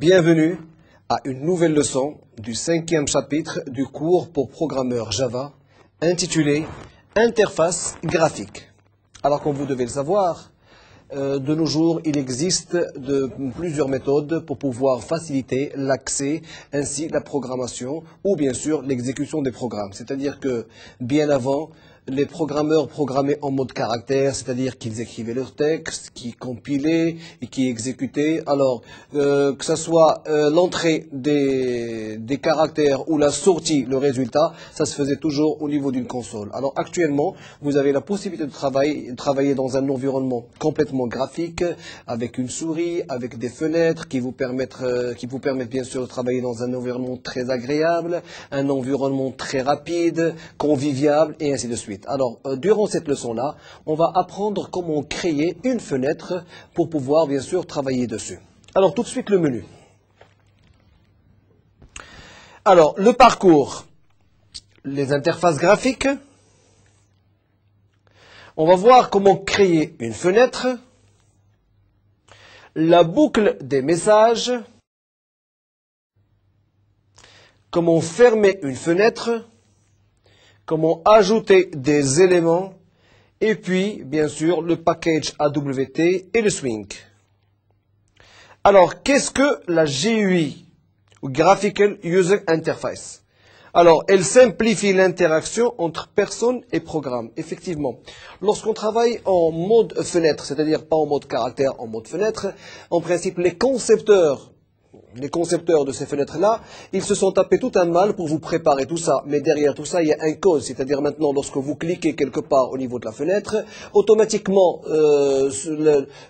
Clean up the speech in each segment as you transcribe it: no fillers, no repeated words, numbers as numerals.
Bienvenue à une nouvelle leçon du 5e chapitre du cours pour programmeurs Java intitulé Interface graphique. Alors comme vous devez le savoir, de nos jours, il existe plusieurs méthodes pour pouvoir faciliter l'accès ainsi la programmation ou bien sûr l'exécution des programmes. C'est-à-dire que bien avant, les programmeurs programmaient en mode caractère, c'est-à-dire qu'ils écrivaient leur texte, qu'ils compilaient et qui exécutaient. Alors, que ce soit l'entrée des caractères ou la sortie, le résultat, ça se faisait toujours au niveau d'une console. Alors actuellement, vous avez la possibilité de travailler dans un environnement complètement graphique, avec une souris, avec des fenêtres qui vous permettent bien sûr de travailler dans un environnement très agréable, un environnement très rapide, convivial et ainsi de suite. Alors, durant cette leçon-là, on va apprendre comment créer une fenêtre pour pouvoir, bien sûr, travailler dessus. Alors, tout de suite, le menu. Alors, le parcours, les interfaces graphiques. On va voir comment créer une fenêtre, la boucle des messages, comment fermer une fenêtre, comment ajouter des éléments, et puis, bien sûr, le package AWT et le swing. Alors, qu'est-ce que la GUI, ou Graphical User Interface? Alors, elle simplifie l'interaction entre personne et programme. Effectivement, lorsqu'on travaille en mode fenêtre, c'est-à-dire pas en mode caractère, en mode fenêtre, en principe, les concepteurs de ces fenêtres-là, ils se sont tapés tout un mal pour vous préparer tout ça. Mais derrière tout ça, il y a un code. C'est-à-dire maintenant, lorsque vous cliquez quelque part au niveau de la fenêtre, automatiquement,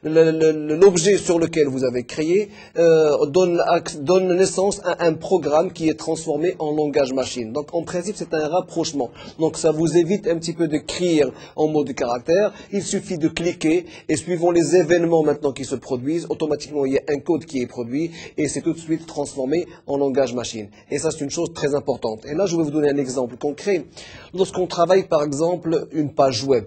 l'objet sur lequel vous avez créé donne naissance à un programme qui est transformé en langage machine. Donc, en principe, c'est un rapprochement. Donc, ça vous évite un petit peu d'écrire en mode caractère. Il suffit de cliquer et suivant les événements maintenant qui se produisent, automatiquement, il y a un code qui est produit et c'est tout de suite transformé en langage machine. Et ça, c'est une chose très importante. Et là, je vais vous donner un exemple concret. Lorsqu'on travaille, par exemple, une page web.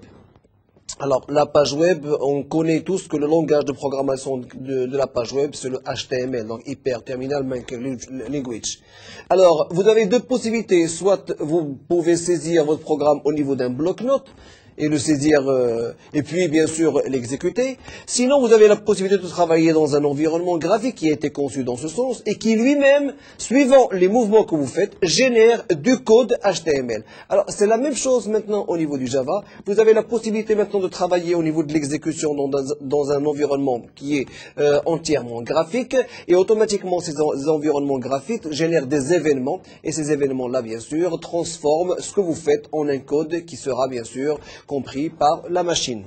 Alors, la page web, on connaît tous que le langage de programmation de la page web, c'est le HTML, donc Hyper Terminal Markup Language. Alors, vous avez deux possibilités. Soit vous pouvez saisir votre programme au niveau d'un bloc-notes, et le saisir, et puis bien sûr l'exécuter. Sinon, vous avez la possibilité de travailler dans un environnement graphique qui a été conçu dans ce sens et qui lui-même, suivant les mouvements que vous faites, génère du code HTML. Alors, c'est la même chose maintenant au niveau du Java. Vous avez la possibilité maintenant de travailler au niveau de l'exécution dans un environnement qui est entièrement graphique et automatiquement ces environnements graphiques génèrent des événements et ces événements-là, bien sûr, transforment ce que vous faites en un code qui sera, bien sûr, compris par la machine.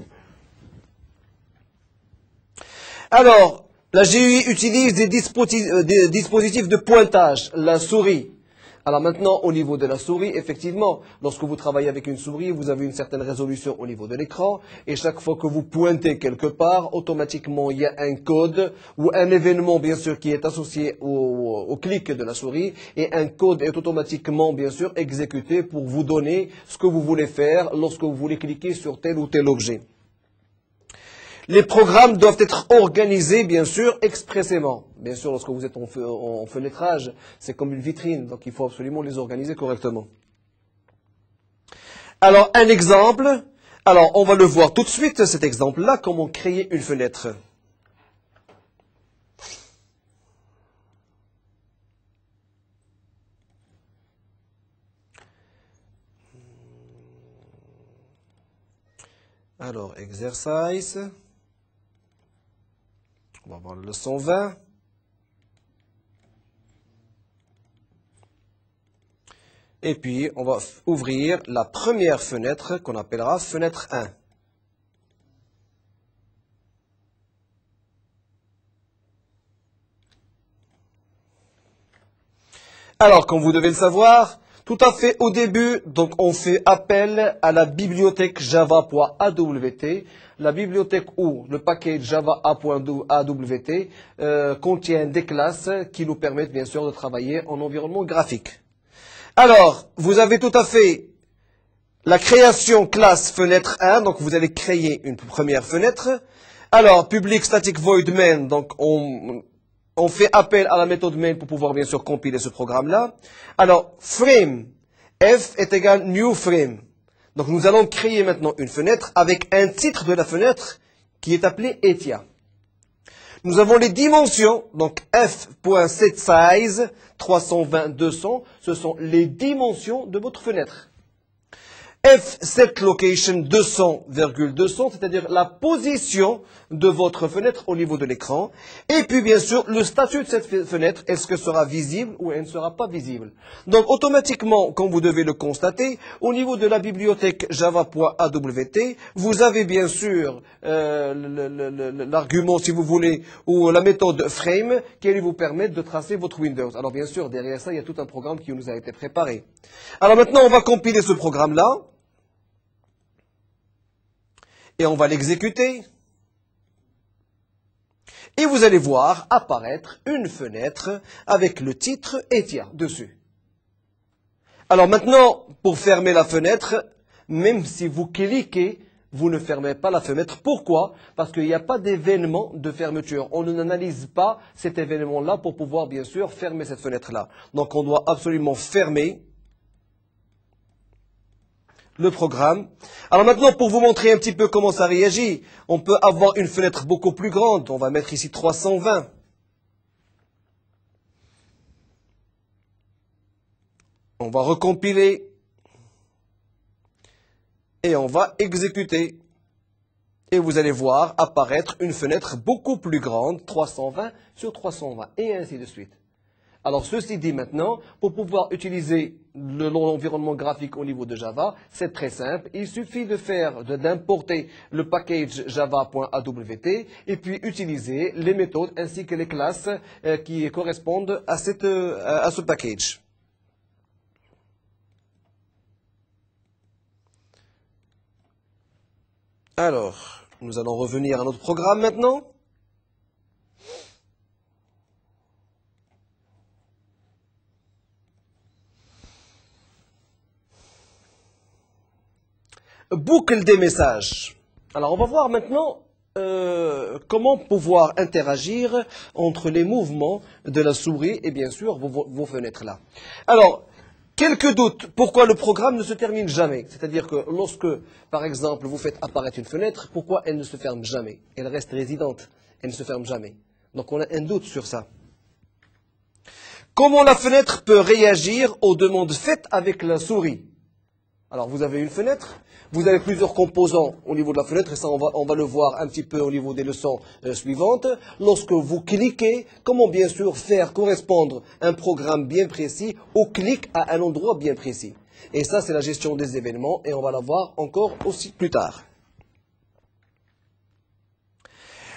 Alors, la GUI utilise des dispositifs de pointage, la souris. Alors maintenant, au niveau de la souris, effectivement, lorsque vous travaillez avec une souris, vous avez une certaine résolution au niveau de l'écran, et chaque fois que vous pointez quelque part, automatiquement, il y a un code ou un événement, bien sûr, qui est associé au clic de la souris, et un code est automatiquement, bien sûr, exécuté pour vous donner ce que vous voulez faire lorsque vous voulez cliquer sur tel ou tel objet. Les programmes doivent être organisés, bien sûr, expressément. Bien sûr, lorsque vous êtes en fenêtrage, c'est comme une vitrine, donc il faut absolument les organiser correctement. Alors, un exemple. Alors, on va le voir tout de suite, cet exemple-là, comment créer une fenêtre. Alors, exercice. On va voir la leçon 20. Et puis, on va ouvrir la première fenêtre qu'on appellera fenêtre 1. Alors, comme vous devez le savoir, tout à fait au début, donc on fait appel à la bibliothèque java.awt. La bibliothèque ou le package java.awt contient des classes qui nous permettent bien sûr de travailler en environnement graphique. Alors, vous avez tout à fait la création classe fenêtre 1, donc vous allez créer une première fenêtre. Alors, public static void main, donc on on fait appel à la méthode main pour pouvoir bien sûr compiler ce programme-là. Alors, frame, f est égal new frame. Donc nous allons créer maintenant une fenêtre avec un titre de la fenêtre qui est appelé ETIA. Nous avons les dimensions, donc f.setSize 320-200, ce sont les dimensions de votre fenêtre. f.setLocation 200,200, c'est-à-dire la position de votre fenêtre au niveau de l'écran. Et puis bien sûr, le statut de cette fenêtre, est-ce que sera visible ou elle ne sera pas visible. Donc automatiquement, comme vous devez le constater, au niveau de la bibliothèque java.awt, vous avez bien sûr l'argument, si vous voulez, ou la méthode frame, qui allait vous permettre de tracer votre Windows. Alors bien sûr, derrière ça, il y a tout un programme qui nous a été préparé. Alors maintenant, on va compiler ce programme-là. Et on va l'exécuter. Et vous allez voir apparaître une fenêtre avec le titre ETIA dessus. Alors maintenant, pour fermer la fenêtre, même si vous cliquez, vous ne fermez pas la fenêtre. Pourquoi? Parce qu'il n'y a pas d'événement de fermeture. On n'analyse pas cet événement-là pour pouvoir, bien sûr, fermer cette fenêtre-là. Donc on doit absolument fermer le programme. Alors maintenant, pour vous montrer un petit peu comment ça réagit, on peut avoir une fenêtre beaucoup plus grande. On va mettre ici 320. On va recompiler. Et on va exécuter. Et vous allez voir apparaître une fenêtre beaucoup plus grande, 320 sur 320, et ainsi de suite. Alors, ceci dit maintenant, pour pouvoir utiliser l'environnement graphique au niveau de Java, c'est très simple. Il suffit d'importer le package java.awt et puis utiliser les méthodes ainsi que les classes qui correspondent à ce package. Alors, nous allons revenir à notre programme maintenant. Boucle des messages. Alors, on va voir maintenant comment pouvoir interagir entre les mouvements de la souris et bien sûr vos fenêtres là. Alors, quelques doutes. Pourquoi le programme ne se termine jamais? C'est-à-dire que lorsque, par exemple, vous faites apparaître une fenêtre, pourquoi elle ne se ferme jamais? Elle reste résidente. Elle ne se ferme jamais. Donc, on a un doute sur ça. Comment la fenêtre peut réagir aux demandes faites avec la souris? Alors, vous avez une fenêtre, vous avez plusieurs composants au niveau de la fenêtre, et ça, on va le voir un petit peu au niveau des leçons suivantes. Lorsque vous cliquez, comment bien sûr faire correspondre un programme bien précis au clic à un endroit bien précis. Et ça, c'est la gestion des événements, et on va la voir encore aussi plus tard.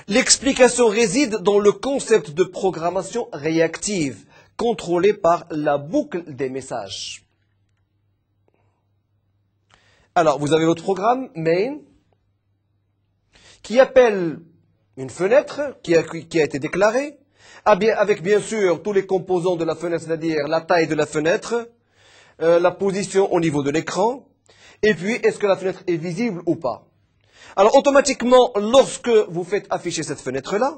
L'explication réside dans le concept de programmation réactive, contrôlée par la boucle des messages. Alors, vous avez votre programme, main, qui appelle une fenêtre qui a été déclarée, avec bien sûr tous les composants de la fenêtre, c'est-à-dire la taille de la fenêtre, la position au niveau de l'écran, et puis est-ce que la fenêtre est visible ou pas. Alors, automatiquement, lorsque vous faites afficher cette fenêtre-là,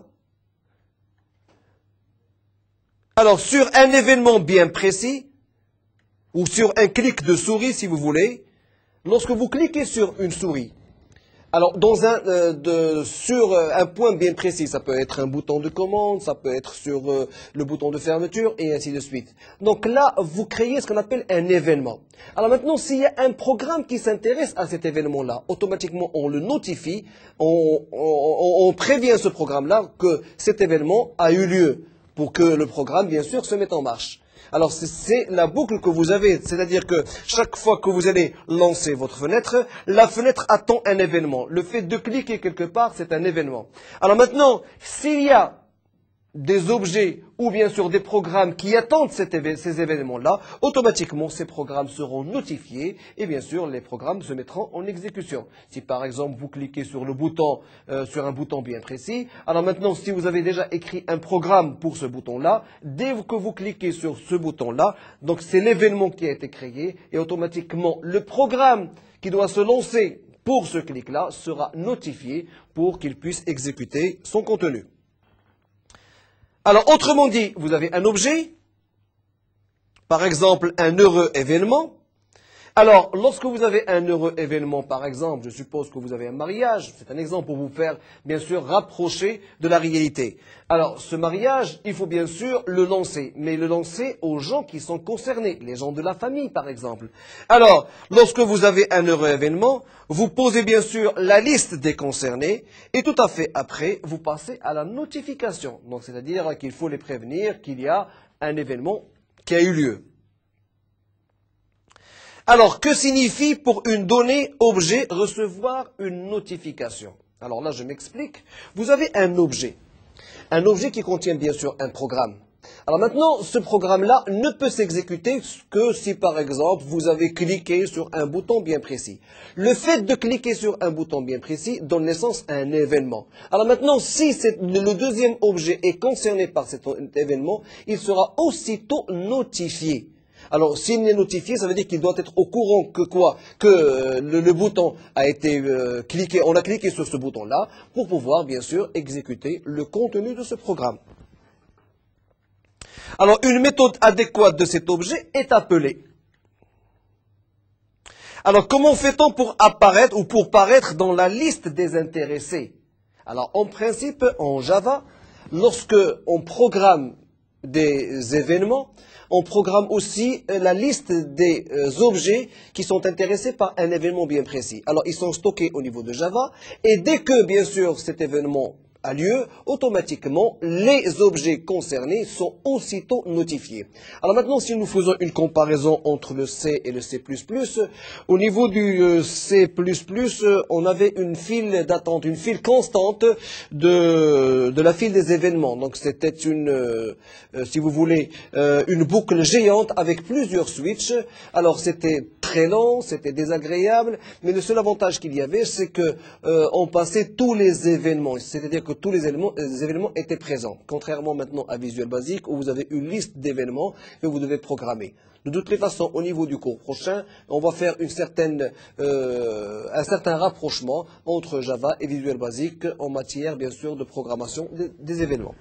alors sur un événement bien précis, ou sur un clic de souris si vous voulez, lorsque vous cliquez sur une souris, alors sur un point bien précis, ça peut être un bouton de commande, ça peut être sur le bouton de fermeture et ainsi de suite. Donc là, vous créez ce qu'on appelle un événement. Alors maintenant, s'il y a un programme qui s'intéresse à cet événement-là, automatiquement on le notifie, on prévient ce programme-là que cet événement a eu lieu pour que le programme, bien sûr, se mette en marche. Alors, c'est la boucle que vous avez, c'est-à-dire que chaque fois que vous allez lancer votre fenêtre, la fenêtre attend un événement. Le fait de cliquer quelque part, c'est un événement. Alors maintenant, s'il y a des objets ou bien sûr des programmes qui attendent ces événements-là, automatiquement ces programmes seront notifiés et bien sûr les programmes se mettront en exécution. Si par exemple vous cliquez sur un bouton bien précis, alors maintenant si vous avez déjà écrit un programme pour ce bouton-là, dès que vous cliquez sur ce bouton-là, donc c'est l'événement qui a été créé et automatiquement le programme qui doit se lancer pour ce clic-là sera notifié pour qu'il puisse exécuter son contenu. Alors, autrement dit, vous avez un objet, par exemple, un heureux événement. Alors, lorsque vous avez un heureux événement, par exemple, je suppose que vous avez un mariage, c'est un exemple pour vous faire, bien sûr, rapprocher de la réalité. Alors, ce mariage, il faut bien sûr le lancer, mais le lancer aux gens qui sont concernés, les gens de la famille, par exemple. Alors, lorsque vous avez un heureux événement, vous posez bien sûr la liste des concernés, et tout à fait après, vous passez à la notification. Donc, c'est-à-dire qu'il faut les prévenir qu'il y a un événement qui a eu lieu. Alors, que signifie pour une donnée objet recevoir une notification? Alors là, je m'explique. Vous avez un objet qui contient bien sûr un programme. Alors maintenant, ce programme-là ne peut s'exécuter que si, par exemple, vous avez cliqué sur un bouton bien précis. Le fait de cliquer sur un bouton bien précis donne naissance à un événement. Alors maintenant, si le deuxième objet est concerné par cet événement, il sera aussitôt notifié. Alors, s'il est notifié, ça veut dire qu'il doit être au courant que quoi? Que le bouton a été cliqué, on a cliqué sur ce bouton-là pour pouvoir, bien sûr, exécuter le contenu de ce programme. Alors, une méthode adéquate de cet objet est appelée. Alors, comment fait-on pour apparaître ou pour paraître dans la liste des intéressés? Alors, en principe, en Java, lorsque on programme des événements, on programme aussi la liste des objets qui sont intéressés par un événement bien précis. Alors, ils sont stockés au niveau de Java, et dès que, bien sûr, cet événement a lieu, automatiquement, les objets concernés sont aussitôt notifiés. Alors maintenant, si nous faisons une comparaison entre le C et le C++, au niveau du C++, on avait une file d'attente, une file constante de la file des événements. Donc c'était si vous voulez, une boucle géante avec plusieurs switches. Alors c'était très lent, c'était désagréable, mais le seul avantage qu'il y avait, c'est que on passait tous les événements, c'est-à-dire que tous les événements étaient présents, contrairement maintenant à Visual Basic où vous avez une liste d'événements que vous devez programmer. De toutes les façons, au niveau du cours prochain, on va faire un certain rapprochement entre Java et Visual Basic en matière, bien sûr, de programmation des événements.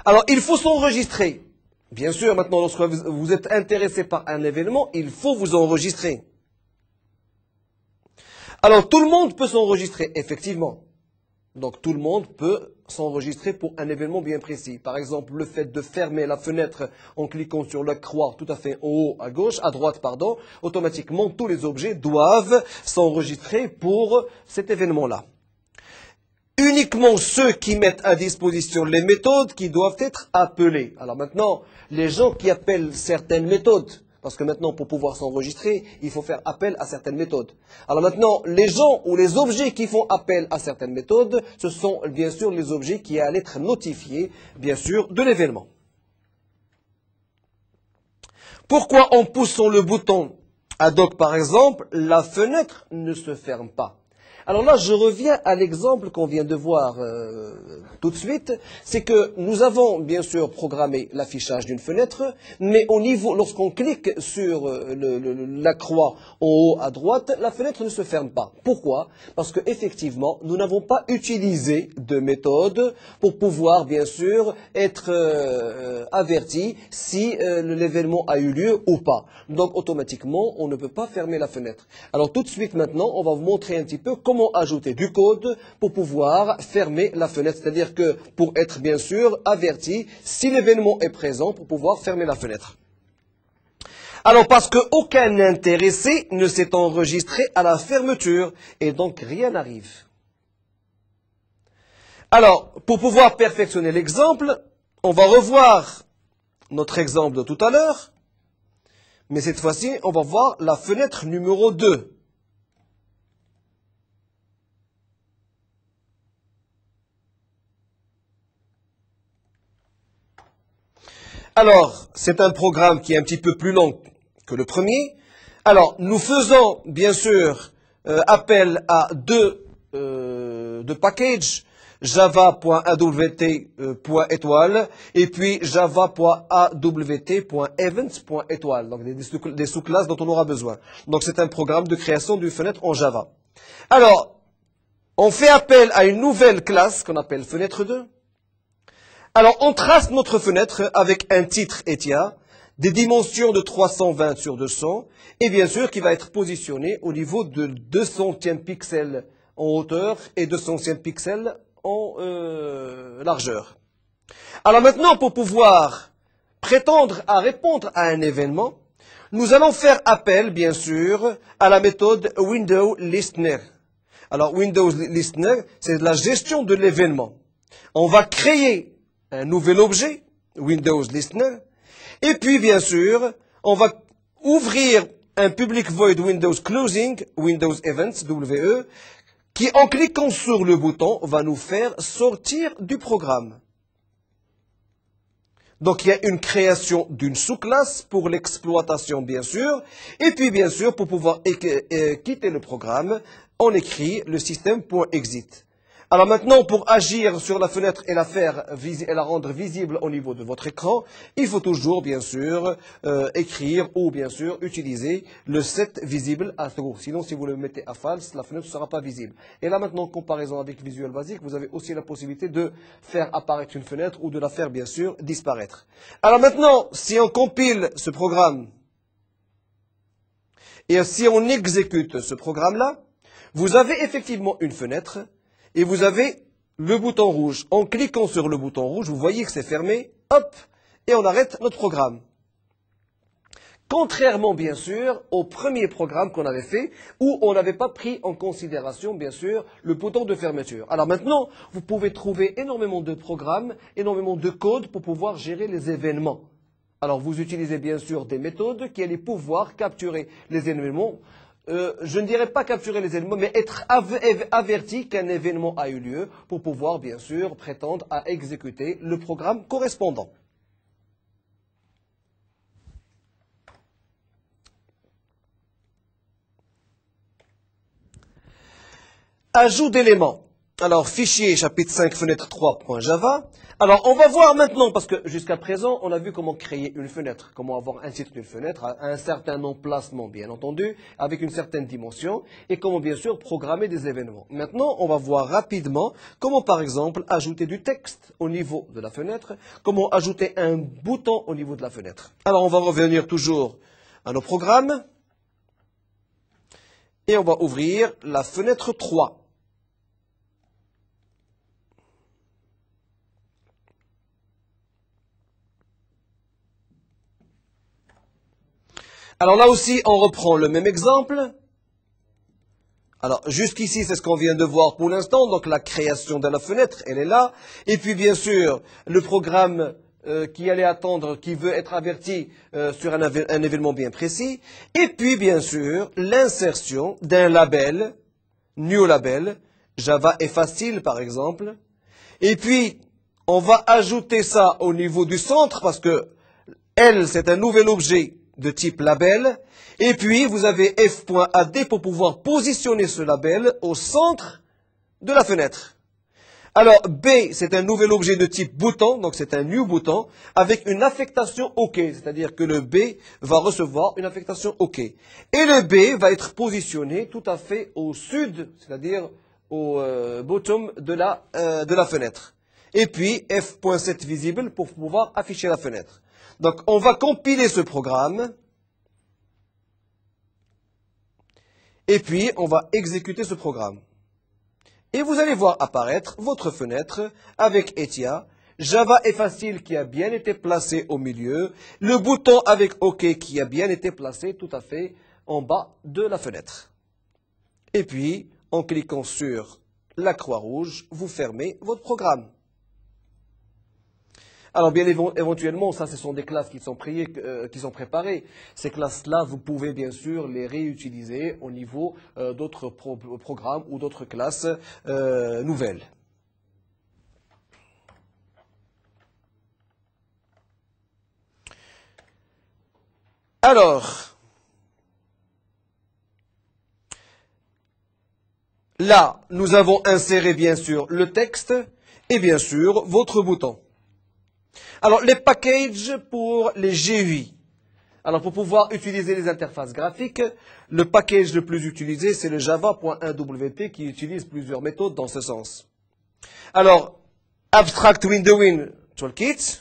Alors, il faut s'enregistrer. Bien sûr, maintenant, lorsque vous êtes intéressé par un événement, il faut vous enregistrer. Alors, tout le monde peut s'enregistrer, effectivement. Donc, tout le monde peut s'enregistrer pour un événement bien précis. Par exemple, le fait de fermer la fenêtre en cliquant sur la croix tout à fait en haut à droite, automatiquement, tous les objets doivent s'enregistrer pour cet événement-là. Uniquement ceux qui mettent à disposition les méthodes qui doivent être appelées. Alors maintenant, les gens qui appellent certaines méthodes, parce que maintenant, pour pouvoir s'enregistrer, il faut faire appel à certaines méthodes. Alors maintenant, les gens ou les objets qui font appel à certaines méthodes, ce sont bien sûr les objets qui allaient être notifiés, bien sûr, de l'événement. Pourquoi en poussant le bouton ad hoc, par exemple, la fenêtre ne se ferme pas? Alors là, je reviens à l'exemple qu'on vient de voir tout de suite. C'est que nous avons bien sûr programmé l'affichage d'une fenêtre, mais au niveau, lorsqu'on clique sur la croix en haut à droite, la fenêtre ne se ferme pas. Pourquoi? Parce que effectivement, nous n'avons pas utilisé de méthode pour pouvoir bien sûr être averti si l'événement a eu lieu ou pas. Donc automatiquement, on ne peut pas fermer la fenêtre. Alors tout de suite maintenant, on va vous montrer un petit peu comment ajouter du code pour pouvoir fermer la fenêtre. C'est-à-dire que pour être bien sûr averti si l'événement est présent pour pouvoir fermer la fenêtre. Alors parce qu'aucun intéressé ne s'est enregistré à la fermeture et donc rien n'arrive. Alors pour pouvoir perfectionner l'exemple, on va revoir notre exemple de tout à l'heure, mais cette fois-ci on va voir la fenêtre numéro 2. Alors, c'est un programme qui est un petit peu plus long que le premier. Alors, nous faisons, bien sûr, appel à deux packages, java.awt.étoile et puis java.awt.events.étoile, donc des sous-classes dont on aura besoin. Donc, c'est un programme de création d'une fenêtre en Java. Alors, on fait appel à une nouvelle classe qu'on appelle fenêtre 2. Alors, on trace notre fenêtre avec un titre ETIA, des dimensions de 320 sur 200, et bien sûr qui va être positionné au niveau de 200e pixel en hauteur et 200e pixel en largeur. Alors maintenant, pour pouvoir prétendre à répondre à un événement, nous allons faire appel, bien sûr, à la méthode Window Listener. Alors, Windows Listener, c'est la gestion de l'événement. On va créer un nouvel objet, Windows Listener, et puis, bien sûr, on va ouvrir un public void Windows Closing, Windows Events, WE, qui, en cliquant sur le bouton, va nous faire sortir du programme. Donc, il y a une création d'une sous-classe pour l'exploitation, bien sûr. Et puis, bien sûr, pour pouvoir quitter le programme, on écrit le système.exit. Alors maintenant, pour agir sur la fenêtre et la rendre visible au niveau de votre écran, il faut toujours, bien sûr, écrire ou, bien sûr, utiliser le set visible à true. Sinon, si vous le mettez à false, la fenêtre ne sera pas visible. Et là, maintenant, en comparaison avec Visual Basic, vous avez aussi la possibilité de faire apparaître une fenêtre ou de la faire, bien sûr, disparaître. Alors maintenant, si on compile ce programme et si on exécute ce programme-là, vous avez effectivement une fenêtre. Et vous avez le bouton rouge. En cliquant sur le bouton rouge, vous voyez que c'est fermé, hop, et on arrête notre programme. Contrairement, bien sûr, au premier programme qu'on avait fait, où on n'avait pas pris en considération, bien sûr, le bouton de fermeture. Alors maintenant, vous pouvez trouver énormément de programmes, énormément de codes pour pouvoir gérer les événements. Alors vous utilisez bien sûr des méthodes qui allaient pouvoir capturer les événements. Je ne dirais pas capturer les événements, mais être averti qu'un événement a eu lieu pour pouvoir, bien sûr, prétendre à exécuter le programme correspondant. Ajout d'éléments. Alors, fichier, chapitre 5, fenêtre 3.java. Alors, on va voir maintenant, parce que jusqu'à présent, on a vu comment créer une fenêtre, comment avoir un titre d'une fenêtre, à un certain emplacement, bien entendu, avec une certaine dimension, et comment, bien sûr, programmer des événements. Maintenant, on va voir rapidement comment, par exemple, ajouter du texte au niveau de la fenêtre, comment ajouter un bouton au niveau de la fenêtre. Alors, on va revenir toujours à nos programmes, et on va ouvrir la fenêtre 3. Alors là aussi, on reprend le même exemple. Alors jusqu'ici, c'est ce qu'on vient de voir pour l'instant. Donc la création de la fenêtre, elle est là. Et puis bien sûr, le programme qui allait attendre, qui veut être averti sur un événement bien précis. Et puis bien sûr, l'insertion d'un label, new label, Java est facile par exemple. Et puis, on va ajouter ça au niveau du centre parce que L, c'est un nouvel objet de type label, et puis vous avez f.ad pour pouvoir positionner ce label au centre de la fenêtre. Alors B, c'est un nouvel objet de type bouton, donc c'est un new bouton, avec une affectation OK, c'est-à-dire que le B va recevoir une affectation OK. Et le B va être positionné tout à fait au sud, c'est-à-dire au bottom de la fenêtre. Et puis f.set visible pour pouvoir afficher la fenêtre. Donc, on va compiler ce programme. Et puis, on va exécuter ce programme. Et vous allez voir apparaître votre fenêtre avec ETIA. Java est facile qui a bien été placé au milieu. Le bouton avec OK qui a bien été placé tout à fait en bas de la fenêtre. Et puis, en cliquant sur la croix rouge, vous fermez votre programme. Alors bien éventuellement, ça ce sont des classes qui sont préparées. Ces classes-là, vous pouvez bien sûr les réutiliser au niveau d'autres programmes ou d'autres classes nouvelles. Alors, là, nous avons inséré bien sûr le texte et bien sûr votre bouton. Alors, les packages pour les GUI. Alors, pour pouvoir utiliser les interfaces graphiques, le package le plus utilisé, c'est le java.1wp qui utilise plusieurs méthodes dans ce sens. Alors, Abstract Windowing, Toolkit.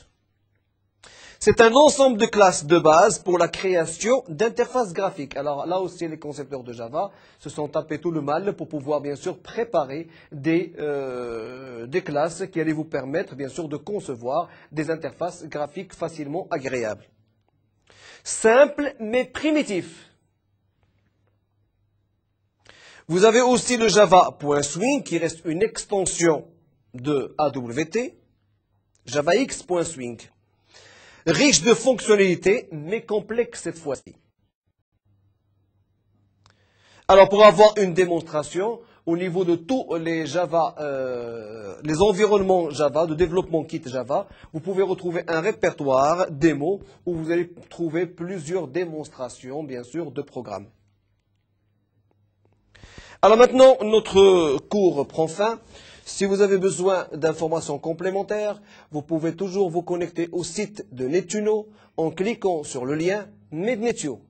C'est un ensemble de classes de base pour la création d'interfaces graphiques. Alors là aussi, les concepteurs de Java se sont tapés tout le mal pour pouvoir bien sûr préparer des classes qui allaient vous permettre bien sûr de concevoir des interfaces graphiques facilement agréables. Simple mais primitif. Vous avez aussi le Java.Swing qui reste une extension de AWT, JavaX.Swing. Riche de fonctionnalités, mais complexe cette fois-ci. Alors, pour avoir une démonstration, au niveau de tous les Java, les environnements Java, de développement kit Java, vous pouvez retrouver un répertoire démo où vous allez trouver plusieurs démonstrations, bien sûr, de programmes. Alors maintenant, notre cours prend fin. Si vous avez besoin d'informations complémentaires, vous pouvez toujours vous connecter au site de Netuno en cliquant sur le lien Mednetio.